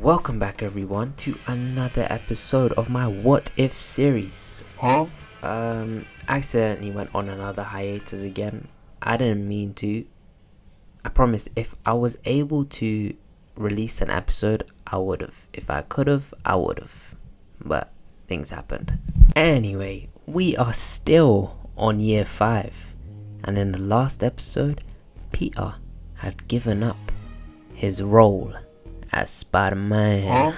Welcome back everyone to another episode of my What If series. Accidentally went on another hiatus again. I didn't mean to. I promised if I was able to release an episode, I would have. If I could have, I would have. But things happened. Anyway, we are still on year 5. And in the last episode, Peter had given up his role as Spider-Man.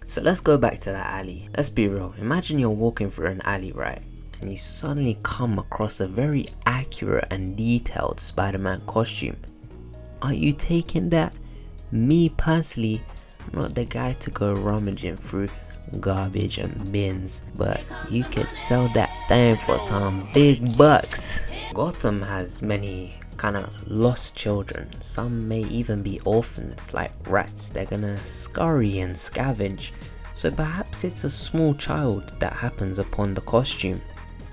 So let's go back to that alley. Let's be real. Imagine you're walking through an alley, right? And you suddenly come across a very accurate and detailed Spider-Man costume. Are you taking that? Me personally, I'm not the guy to go rummaging through garbage and bins, but you could sell that thing for some big bucks. Gotham has many kind of lost children. Some may even be orphans like rats. They're gonna scurry and scavenge. So perhaps it's a small child that happens upon the costume.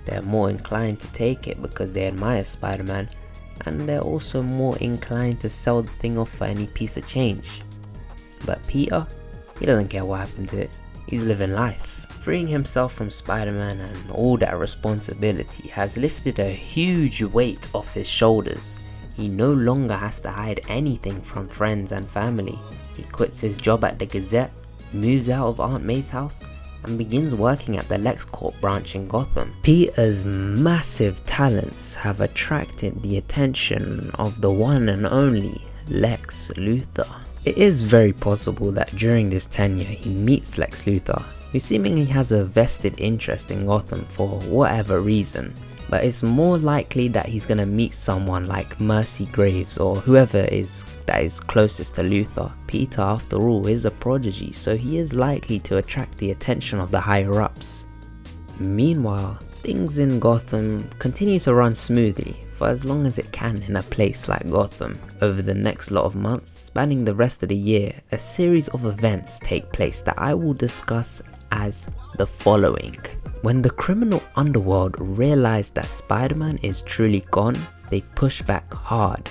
They're more inclined to take it because they admire Spider-Man, and they're also more inclined to sell the thing off for any piece of change. But Peter, he doesn't care what happened to it. He's living life. Freeing himself from Spider-Man and all that responsibility has lifted a huge weight off his shoulders. He no longer has to hide anything from friends and family. He quits his job at the Gazette, moves out of Aunt May's house, and begins working at the Lex Corp branch in Gotham. Peter's massive talents have attracted the attention of the one and only Lex Luthor. It is very possible that during this tenure he meets Lex Luthor, who seemingly has a vested interest in Gotham for whatever reason, but it's more likely that he's gonna meet someone like Mercy Graves or whoever that is closest to Luthor. Peter, after all, is a prodigy, so he is likely to attract the attention of the higher ups. Meanwhile, things in Gotham continue to run smoothly for as long as it can in a place like Gotham. Over the next lot of months, spanning the rest of the year, a series of events take place that I will discuss as the following. When the criminal underworld realized that Spider-Man is truly gone, they push back hard.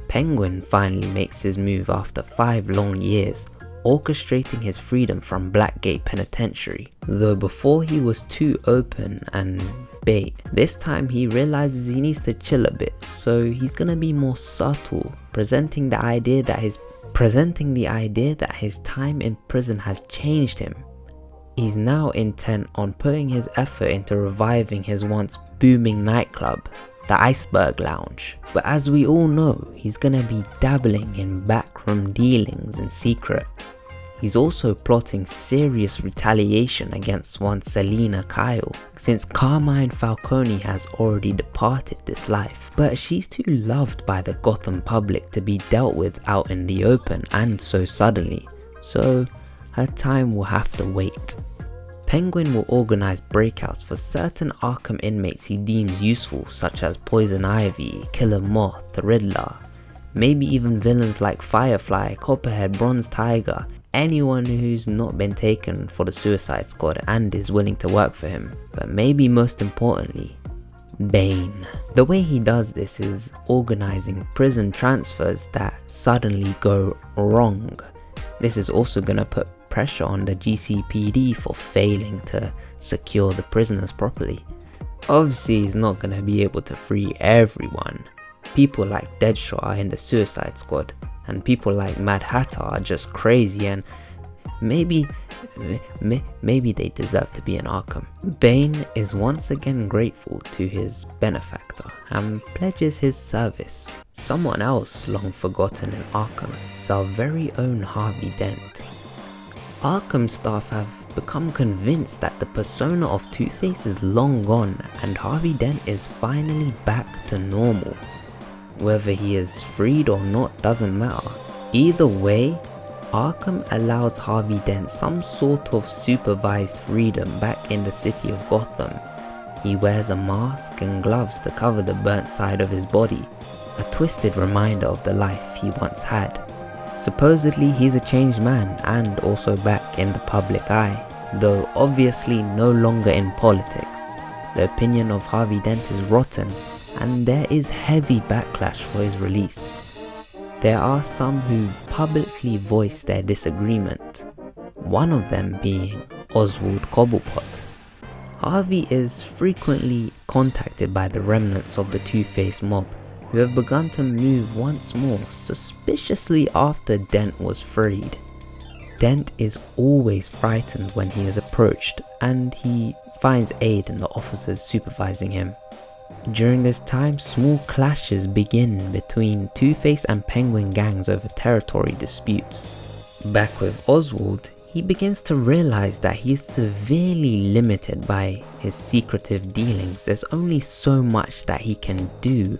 Penguin finally makes his move after 5 long years, orchestrating his freedom from Blackgate Penitentiary. Though before he was too open and bait, this time he realizes he needs to chill a bit, so he's gonna be more subtle, presenting the idea that his time in prison has changed him. He's now intent on putting his effort into reviving his once booming nightclub, the Iceberg Lounge. But as we all know, he's gonna be dabbling in backroom dealings in secret. He's also plotting serious retaliation against one Selena Kyle, since Carmine Falcone has already departed this life. But she's too loved by the Gotham public to be dealt with out in the open and so suddenly, so her time will have to wait. Penguin will organize breakouts for certain Arkham inmates he deems useful, such as Poison Ivy, Killer Moth, Riddler, maybe even villains like Firefly, Copperhead, Bronze Tiger, anyone who's not been taken for the Suicide Squad and is willing to work for him. But maybe most importantly, Bane. The way he does this is organizing prison transfers that suddenly go wrong. This is also gonna put pressure on the GCPD for failing to secure the prisoners properly. Obviously he's not gonna be able to free everyone. People like Deadshot are in the Suicide Squad, and people like Mad Hatter are just crazy, and maybe they deserve to be in Arkham. Bane is once again grateful to his benefactor and pledges his service. Someone else long forgotten in Arkham is our very own Harvey Dent. Arkham staff have become convinced that the persona of Two-Face is long gone and Harvey Dent is finally back to normal. Whether he is freed or not doesn't matter. Either way, Arkham allows Harvey Dent some sort of supervised freedom back in the city of Gotham. He wears a mask and gloves to cover the burnt side of his body, a twisted reminder of the life he once had. Supposedly he's a changed man and also back in the public eye, though obviously no longer in politics. The opinion of Harvey Dent is rotten and there is heavy backlash for his release. there are some who publicly voice their disagreement, one of them being Oswald Cobblepot. Harvey is frequently contacted by the remnants of the Two-Face mob, who have begun to move once more suspiciously after Dent was freed. Dent is always frightened when he is approached, and he finds aid in the officers supervising him. During this time, small clashes begin between Two-Face and Penguin gangs over territory disputes. Back with Oswald, he begins to realize that he is severely limited by his secretive dealings. There's only so much that he can do,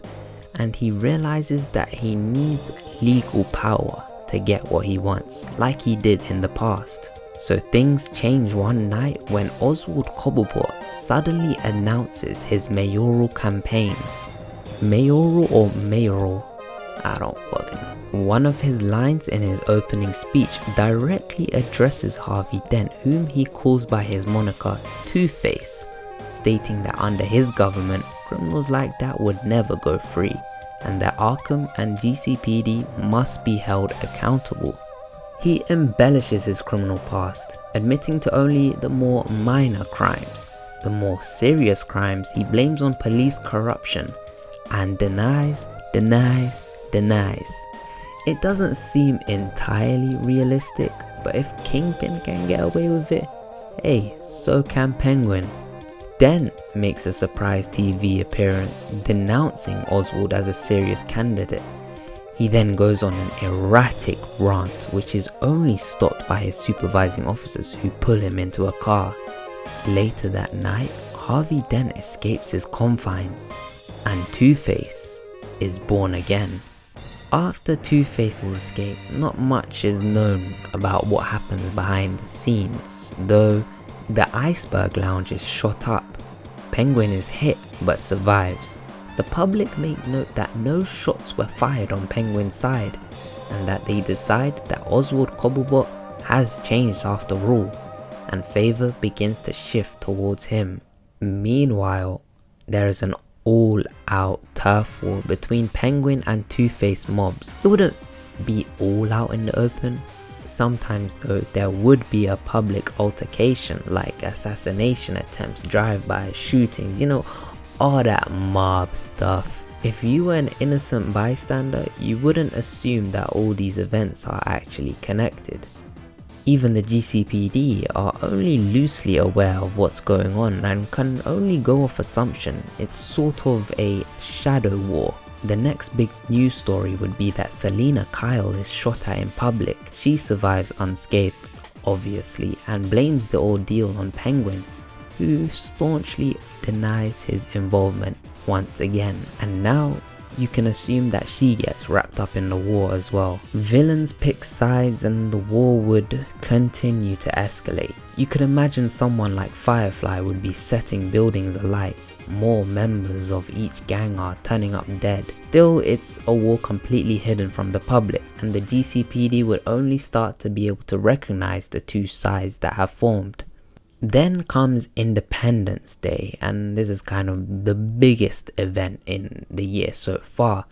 and he realizes that he needs legal power to get what he wants, like he did in the past. So things change one night when Oswald Cobblepot suddenly announces his mayoral campaign. Mayoral or mayoral? I don't fucking know. One of his lines in his opening speech directly addresses Harvey Dent, whom he calls by his moniker Two-Face, stating that under his government, criminals like that would never go free, and that Arkham and GCPD must be held accountable. He embellishes his criminal past, admitting to only the more minor crimes. The more serious crimes he blames on police corruption, and denies. It doesn't seem entirely realistic, but if Kingpin can get away with it, hey, so can Penguin. Dent makes a surprise TV appearance, denouncing Oswald as a serious candidate. He then goes on an erratic rant, which is only stopped by his supervising officers, who pull him into a car. Later that night, Harvey Dent escapes his confines, and Two-Face is born again. After Two-Face's escape, not much is known about what happens behind the scenes, though the Iceberg Lounge is shot up. Penguin is hit but survives. The public make note that no shots were fired on Penguin's side, and that they decide that Oswald Cobblepot has changed after all, and favor begins to shift towards him. Meanwhile, there is an all-out turf war between Penguin and Two-Face mobs. It wouldn't be all out in the open. Sometimes though, there would be a public altercation, like assassination attempts, drive-by shootings, all that mob stuff. If you were an innocent bystander, you wouldn't assume that all these events are actually connected. Even the GCPD are only loosely aware of what's going on and can only go off assumption. It's sort of a shadow war. The next big news story would be that Selina Kyle is shot at in public. She survives unscathed, obviously, and blames the ordeal on Penguin, who staunchly denies his involvement once again. And now you can assume that she gets wrapped up in the war as well. Villains pick sides and the war would continue to escalate. You could imagine someone like Firefly would be setting buildings alight. More members of each gang are turning up dead. Still, it's a war completely hidden from the public, and the GCPD would only start to be able to recognize the two sides that have formed. Then comes Independence Day, and this is kind of the biggest event in the year so far.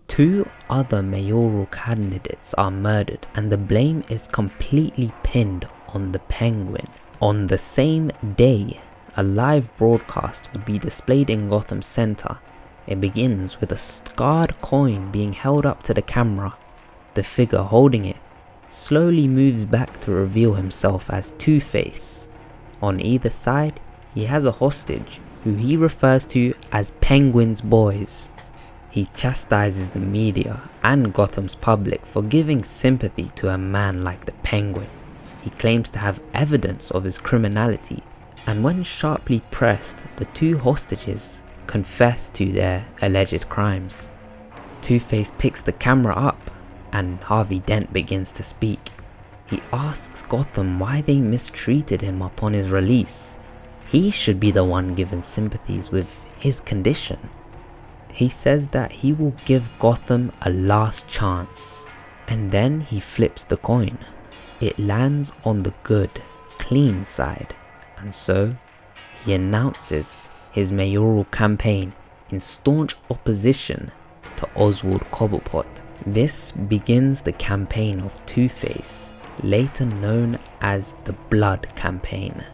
Two other mayoral candidates are murdered, and the blame is completely pinned on the Penguin. On the same day, a live broadcast would be displayed in Gotham Center. It begins with a scarred coin being held up to the camera. The figure holding it slowly moves back to reveal himself as Two-Face. On either side, he has a hostage who he refers to as Penguin's boys. He chastises the media and Gotham's public for giving sympathy to a man like the Penguin. He claims to have evidence of his criminality, and when sharply pressed, the two hostages confess to their alleged crimes. Two-Face picks the camera up, and Harvey Dent begins to speak. He asks Gotham why they mistreated him upon his release. He should be the one given sympathies with his condition. He says that he will give Gotham a last chance, and then he flips the coin. It lands on the good, clean side, and so he announces his mayoral campaign in staunch opposition to Oswald Cobblepot. This begins the campaign of Two-Face, later known as the Blood Campaign.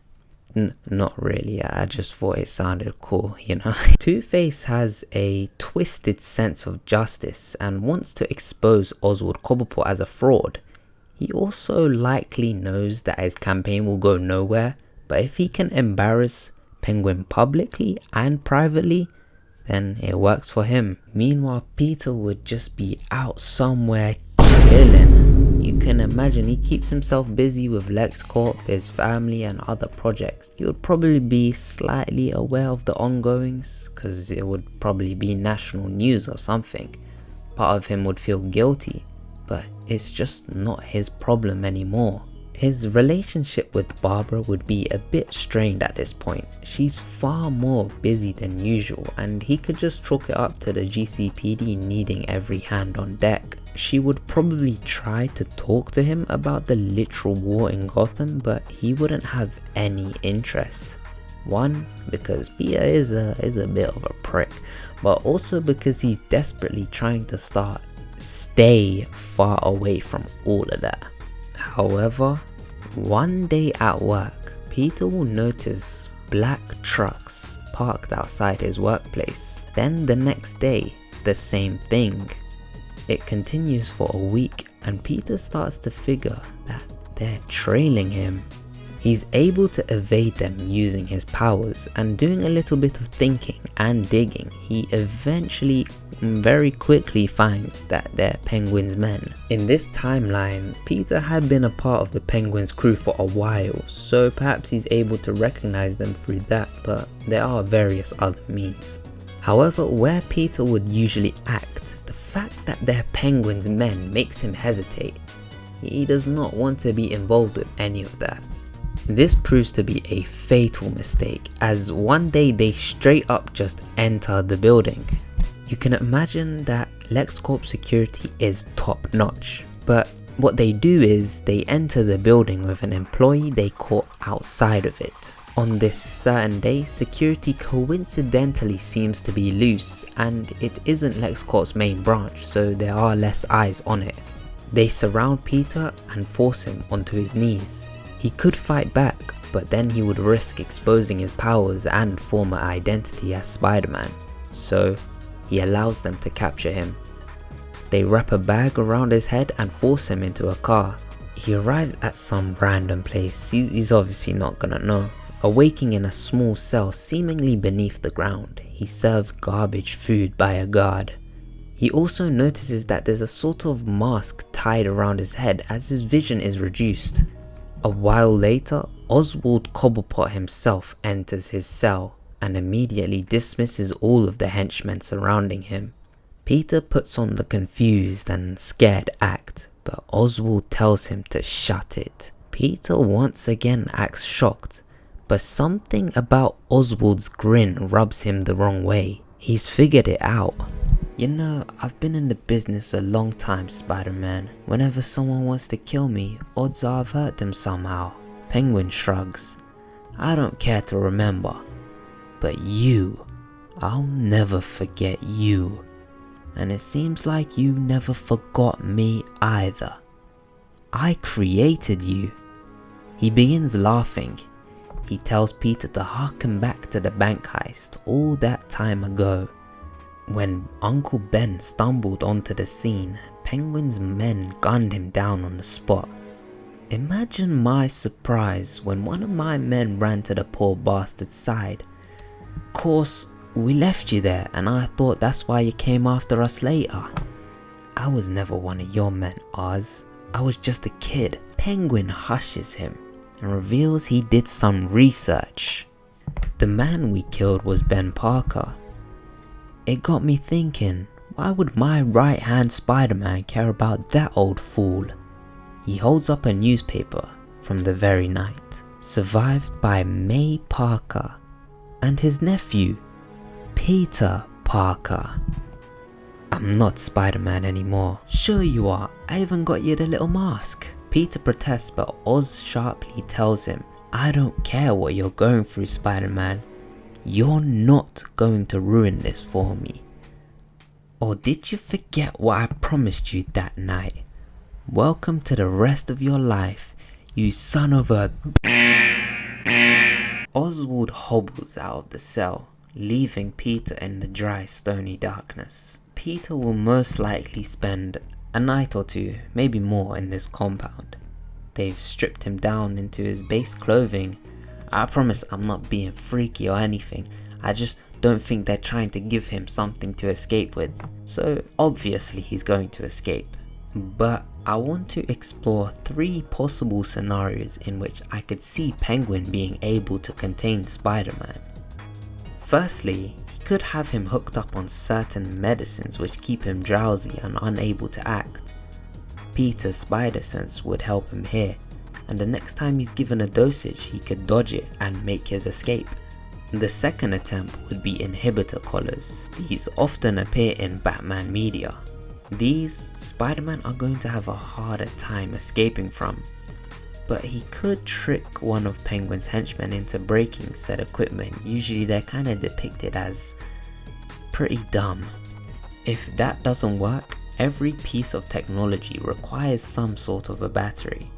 Not really, I just thought it sounded cool, you know. Two-Face has a twisted sense of justice and wants to expose Oswald Cobblepot as a fraud. He also likely knows that his campaign will go nowhere, but if he can embarrass Penguin publicly and privately, then it works for him. Meanwhile, Peter would just be out somewhere chilling. You can imagine he keeps himself busy with LexCorp, his family and other projects. He would probably be slightly aware of the ongoings because it would probably be national news or something. Part of him would feel guilty, but it's just not his problem anymore. His relationship with Barbara would be a bit strained at this point. She's far more busy than usual and he could just chalk it up to the GCPD needing every hand on deck. She would probably try to talk to him about the literal war in Gotham, but he wouldn't have any interest. One, because Peter is a bit of a prick, but also because he's desperately trying to stay far away from all of that. However, one day at work, Peter will notice black trucks parked outside his workplace. Then the next day, the same thing. It continues for a week and Peter starts to figure that they're trailing him. He's able to evade them using his powers, and doing a little bit of thinking and digging, he eventually very quickly finds that they're Penguin's men. In this timeline, Peter had been a part of the Penguin's crew for a while, so perhaps he's able to recognize them through that, but there are various other means. However, where Peter would usually act, the fact that they're Penguin's men makes him hesitate. He does not want to be involved with any of that. This proves to be a fatal mistake, as one day they straight up just enter the building. You can imagine that LexCorp security is top notch, but what they do is they enter the building with an employee they caught outside of it. On this certain day, security coincidentally seems to be loose and it isn't LexCorp's main branch, so there are less eyes on it. They surround Peter and force him onto his knees. He could fight back, but then he would risk exposing his powers and former identity as Spider-Man, so he allows them to capture him. They wrap a bag around his head and force him into a car. He arrives at some random place he's obviously not gonna know. Awaking in a small cell seemingly beneath the ground, he's served garbage food by a guard. He also notices that there's a sort of mask tied around his head as his vision is reduced. A while later, Oswald Cobblepot himself enters his cell and immediately dismisses all of the henchmen surrounding him. Peter puts on the confused and scared act, but Oswald tells him to shut it. Peter once again acts shocked, but something about Oswald's grin rubs him the wrong way. He's figured it out. You know, I've been in the business a long time, Spider-Man. Whenever someone wants to kill me, odds are I've hurt them somehow. Penguin shrugs. I don't care to remember. But you, I'll never forget you. And it seems like you never forgot me either. I created you. He begins laughing. He tells Peter to harken back to the bank heist all that time ago. When Uncle Ben stumbled onto the scene, Penguin's men gunned him down on the spot. Imagine my surprise when one of my men ran to the poor bastard's side. Of course, we left you there and I thought that's why you came after us later. I was never one of your men, Oz. I was just a kid. Penguin hushes him and reveals he did some research. The man we killed was Ben Parker. It got me thinking, why would my right-hand Spider-Man care about that old fool? He holds up a newspaper from the very night. Survived by May Parker and his nephew, Peter Parker. I'm not Spider-Man anymore. Sure you are, I even got you the little mask. Peter protests, but Oz sharply tells him, I don't care what you're going through, Spider-Man. You're not going to ruin this for me. Or did you forget what I promised you that night? Welcome to the rest of your life, you son of a... Oswald hobbles out of the cell, leaving Peter in the dry, stony darkness. Peter will most likely spend a night or two, maybe more, in this compound. They've stripped him down into his base clothing. I promise I'm not being freaky or anything, I just don't think they're trying to give him something to escape with. So obviously he's going to escape. But I want to explore 3 possible scenarios in which I could see Penguin being able to contain Spider-Man. Firstly, he could have him hooked up on certain medicines which keep him drowsy and unable to act. Peter's spider sense would help him here, and the next time he's given a dosage he could dodge it and make his escape. The second attempt would be inhibitor collars. These often appear in Batman media. These Spider-Man are going to have a harder time escaping from, but he could trick one of Penguin's henchmen into breaking said equipment. Usually they're kind of depicted as pretty dumb. If that doesn't work, every piece of technology requires some sort of a battery.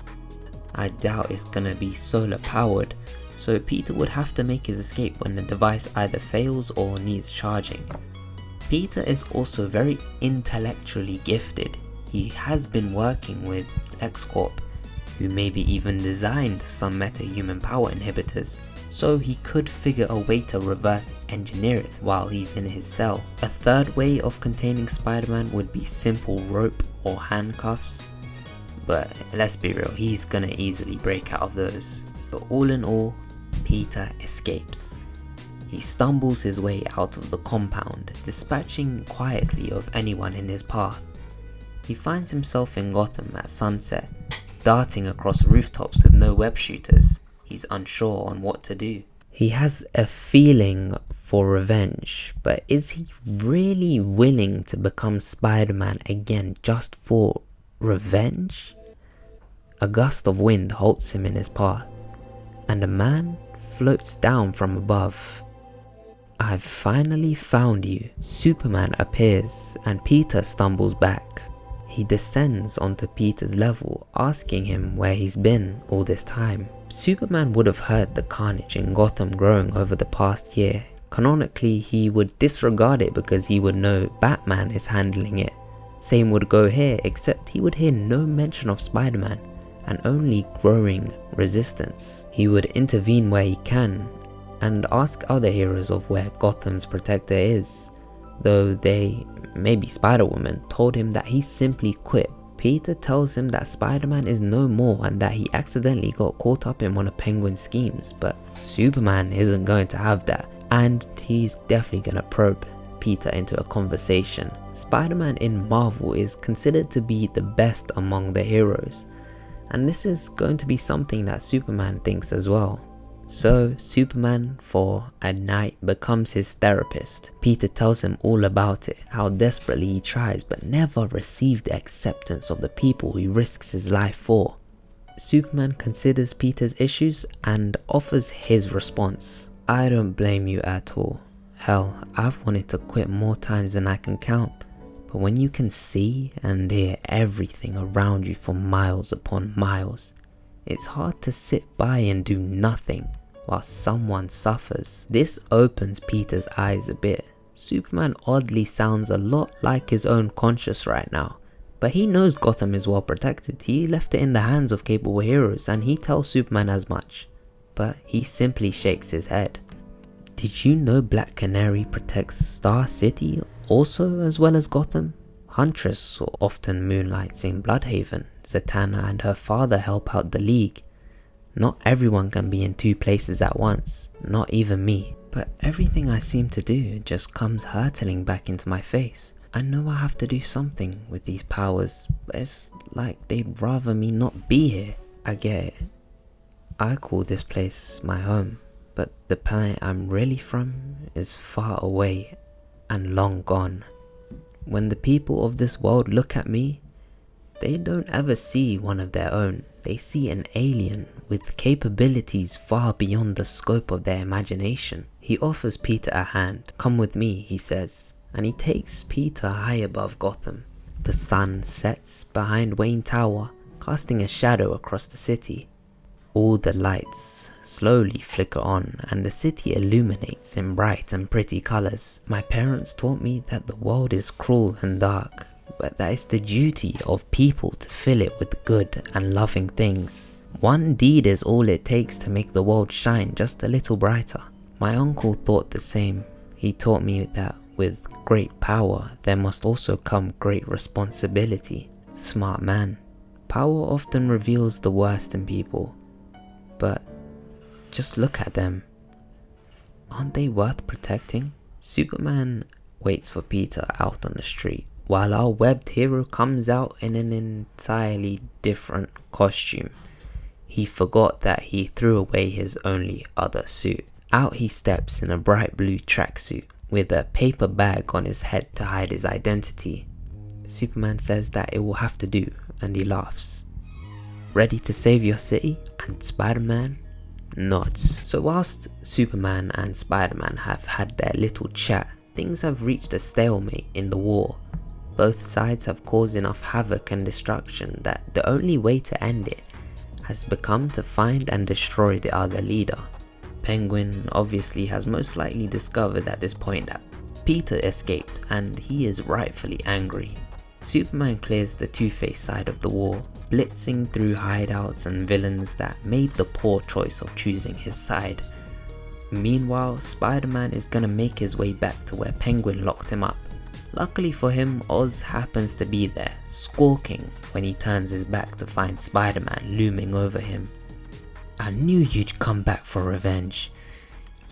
I doubt it's gonna be solar powered, so Peter would have to make his escape when the device either fails or needs charging. Peter is also very intellectually gifted. He has been working with Lex Corp, who maybe even designed some meta-human power inhibitors, so he could figure a way to reverse engineer it while he's in his cell. A third way of containing Spider-Man would be simple rope or handcuffs, but let's be real, he's gonna easily break out of those. But all in all, Peter escapes. He stumbles his way out of the compound, dispatching quietly of anyone in his path. He finds himself in Gotham at sunset, darting across rooftops with no web shooters. He's unsure on what to do. He has a feeling for revenge, but is he really willing to become Spider-Man again just for revenge? A gust of wind halts him in his path, and a man floats down from above. I've finally found you. Superman appears and Peter stumbles back. He descends onto Peter's level, asking him where he's been all this time. Superman would have heard the carnage in Gotham growing over the past year. Canonically, he would disregard it because he would know Batman is handling it. Same would go here, except he would hear no mention of Spider-Man and only growing resistance. He would intervene where he can and ask other heroes of where Gotham's protector is, though they, maybe Spider-Woman, told him that he simply quit. Peter tells him that Spider-Man is no more and that he accidentally got caught up in one of Penguin's schemes, but Superman isn't going to have that, and he's definitely gonna probe Peter into a conversation. Spider-Man in Marvel is considered to be the best among the heroes, and this is going to be something that Superman thinks as well. So Superman for a night becomes his therapist. Peter tells him all about it, how desperately he tries but never receives the acceptance of the people he risks his life for. Superman considers Peter's issues and offers his response. I don't blame you at all. Hell, I've wanted to quit more times than I can count. But when you can see and hear everything around you for miles upon miles, it's hard to sit by and do nothing while someone suffers. This opens Peter's eyes a bit. Superman oddly sounds a lot like his own conscience right now, but he knows Gotham is well protected. He left it in the hands of capable heroes and he tells Superman as much, but he simply shakes his head. Did you know Black Canary protects Star City also as well as Gotham? Huntress often moonlights in Bloodhaven. Zatanna and her father help out the League. Not everyone can be in 2 places at once, not even me. But everything I seem to do just comes hurtling back into my face. I know I have to do something with these powers, but it's like they'd rather me not be here. I get it. I call this place my home, but the planet I'm really from is far away and long gone. When the people of this world look at me, they don't ever see one of their own. They see an alien with capabilities far beyond the scope of their imagination. He offers Peter a hand. Come with me, he says. and he takes Peter high above Gotham. The sun sets behind Wayne Tower, casting a shadow across the city. All the lights slowly flicker on and the city illuminates in bright and pretty colors. My parents taught me that the world is cruel and dark, but that it's the duty of people to fill it with good and loving things. One deed is all it takes to make the world shine just a little brighter. My uncle thought the same. He taught me that with great power there must also come great responsibility. Smart man. Power often reveals the worst in people. But just look at them. Aren't they worth protecting? Superman waits for Peter out on the street, while our webbed hero comes out in an entirely different costume. He forgot that he threw away his only other suit. Out he steps in a bright blue tracksuit with a paper bag on his head to hide his identity. Superman says that it will have to do, and he laughs. Ready to save your city? And Spider-Man nods. So whilst Superman and Spider-Man have had their little chat, things have reached a stalemate in the war. Both sides have caused enough havoc and destruction that the only way to end it has become to find and destroy the other leader. Penguin obviously has most likely discovered at this point that Peter escaped, and he is rightfully angry. Superman clears the Two-Face side of the war, blitzing through hideouts and villains that made the poor choice of choosing his side. Meanwhile, Spider-Man is gonna make his way back to where Penguin locked him up. Luckily for him, Oz happens to be there, squawking when he turns his back to find Spider-Man looming over him. I knew you'd come back for revenge.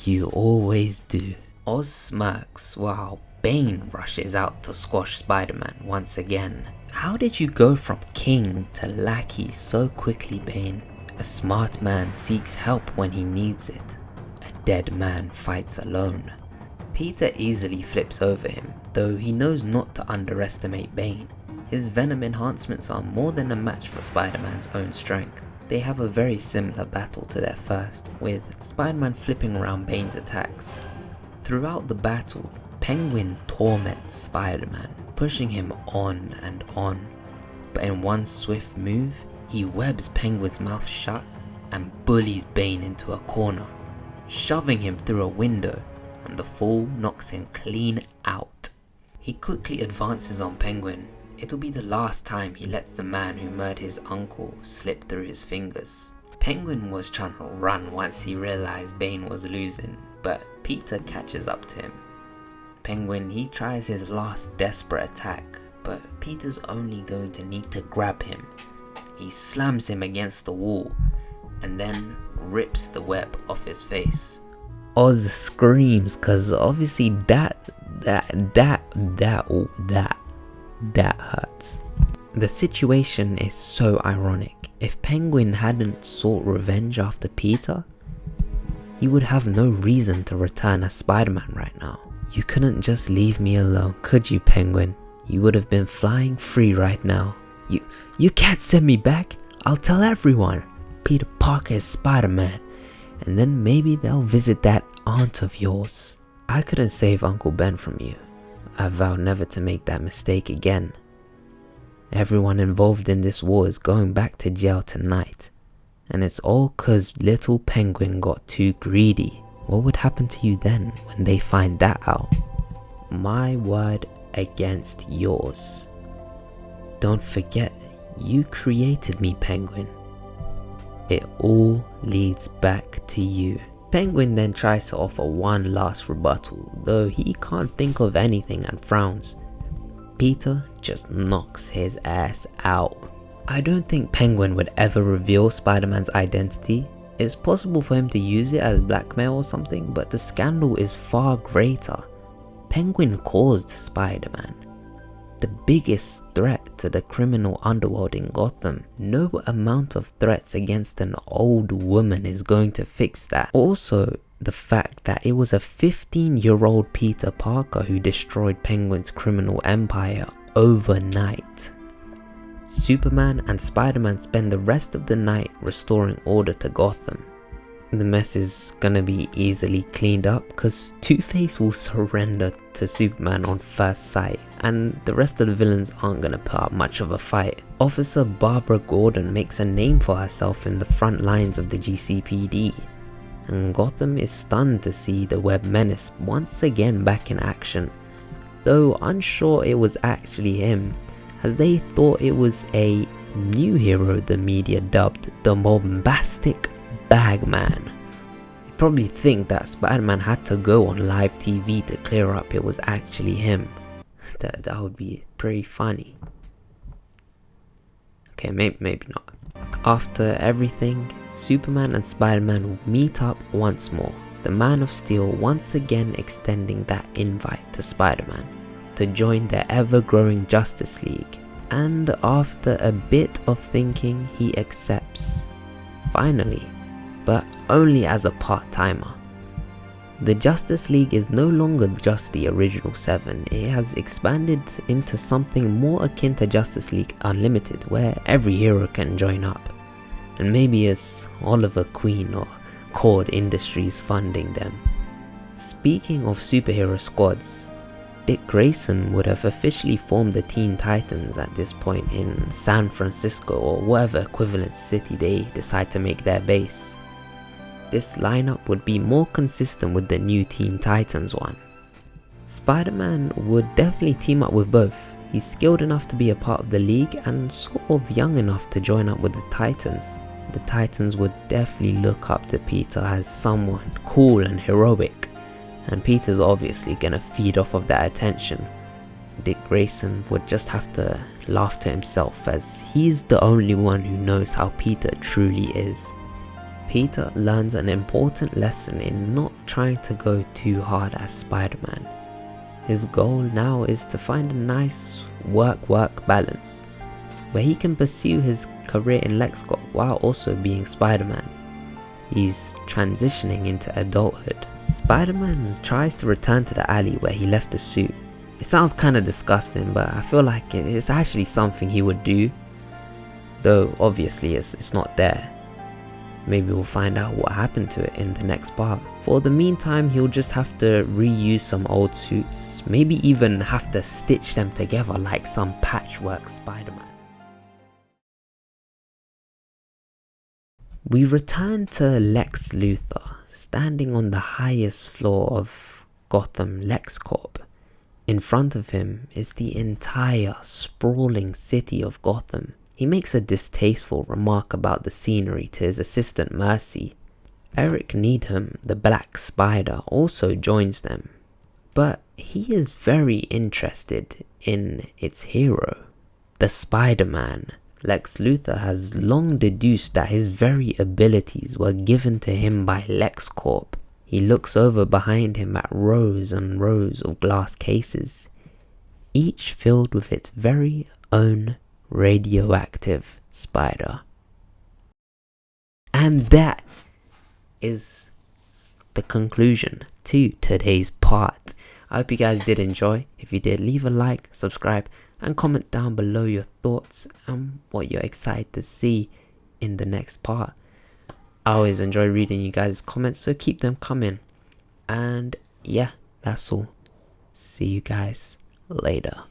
You always do. Oz smirks while Bane rushes out to squash Spider-Man once again. How did you go from king to lackey so quickly, Bane? A smart man seeks help when he needs it. A dead man fights alone. Peter easily flips over him, though he knows not to underestimate Bane. His venom enhancements are more than a match for Spider-Man's own strength. They have a very similar battle to their first, with Spider-Man flipping around Bane's attacks. Throughout the battle, Penguin torments Spider-Man, pushing him on and on, but in one swift move, he webs Penguin's mouth shut and bullies Bane into a corner, shoving him through a window, and the fall knocks him clean out. He quickly advances on Penguin. It'll be the last time he lets the man who murdered his uncle slip through his fingers. Penguin was trying to run once he realized Bane was losing, but Peter catches up to him. Penguin, he tries his last desperate attack, but Peter's only going to need to grab him. He slams him against the wall and then rips the web off his face. Oz screams cause obviously that hurts. The situation is so ironic. If Penguin hadn't sought revenge after Peter, he would have no reason to return as Spider-Man right now. You couldn't just leave me alone, could you, Penguin? You would have been flying free right now. You can't send me back. I'll tell everyone. Peter Parker is Spider-Man. And then maybe they'll visit that aunt of yours. I couldn't save Uncle Ben from you. I vowed never to make that mistake again. Everyone involved in this war is going back to jail tonight. And it's all cause little Penguin got too greedy. What would happen to you then when they find that out? My word against yours. Don't forget, you created me, Penguin. It all leads back to you. Penguin then tries to offer one last rebuttal, though he can't think of anything and frowns. Peter just knocks his ass out. I don't think Penguin would ever reveal Spider-Man's identity. It's possible for him to use it as blackmail or something, but the scandal is far greater. Penguin caused Spider-Man, the biggest threat to the criminal underworld in Gotham. No amount of threats against an old woman is going to fix that. Also, the fact that it was a 15-year-old Peter Parker who destroyed Penguin's criminal empire overnight. Superman and Spider-Man spend the rest of the night restoring order to Gotham. the mess is gonna be easily cleaned up because Two-Face will surrender to Superman on first sight, and the rest of the villains aren't gonna put up much of a fight. Officer Barbara Gordon makes a name for herself in the front lines of the GCPD, and Gotham is stunned to see the Web Menace once again back in action, though unsure it was actually him, as they thought it was a new hero the media dubbed the Bombastic Bagman. You probably think that Spider-Man had to go on live TV to clear up it was actually him. That would be pretty funny. Okay, maybe not. After everything, Superman and Spider-Man will meet up once more, the Man of Steel once again extending that invite to Spider-Man to join the ever-growing Justice League, and after a bit of thinking he accepts. Finally, but only as a part-timer. The Justice League is no longer just the original 7, it has expanded into something more akin to Justice League Unlimited, where every hero can join up. And maybe it's Oliver Queen or Cord Industries funding them. Speaking of superhero squads, Dick Grayson would have officially formed the Teen Titans at this point in San Francisco or whatever equivalent city they decide to make their base. This lineup would be more consistent with the new Teen Titans one. Spider-Man would definitely team up with both. He's skilled enough to be a part of the League and sort of young enough to join up with the Titans. The Titans would definitely look up to Peter as someone cool and heroic, and Peter's obviously gonna feed off of that attention. Dick Grayson would just have to laugh to himself as he's the only one who knows how Peter truly is. Peter learns an important lesson in not trying to go too hard as Spider-Man. His goal now is to find a nice work-work balance, where he can pursue his career in LexCorp while also being Spider-Man. He's transitioning into adulthood. Spider-Man tries to return to the alley where he left the suit. It sounds kinda disgusting, but I feel like it's actually something he would do, though obviously it's not there. Maybe we'll find out what happened to it in the next part. For the meantime, he'll just have to reuse some old suits, maybe even have to stitch them together like some patchwork Spider-Man. We return to Lex Luthor, standing on the highest floor of Gotham LexCorp. In front of him is the entire sprawling city of Gotham. He makes a distasteful remark about the scenery to his assistant Mercy. Eric Needham, the Black Spider, also joins them, but he is very interested in its hero, the Spider-Man. Lex Luthor has long deduced that his very abilities were given to him by LexCorp. He looks over behind him at rows and rows of glass cases, each filled with its very own radioactive spider. And that is the conclusion to today's part. I hope you guys did enjoy. If you did, leave a like, subscribe, and comment down below your thoughts and what you're excited to see in the next part. I always enjoy reading you guys' comments, so keep them coming. And yeah, that's all. See you guys later.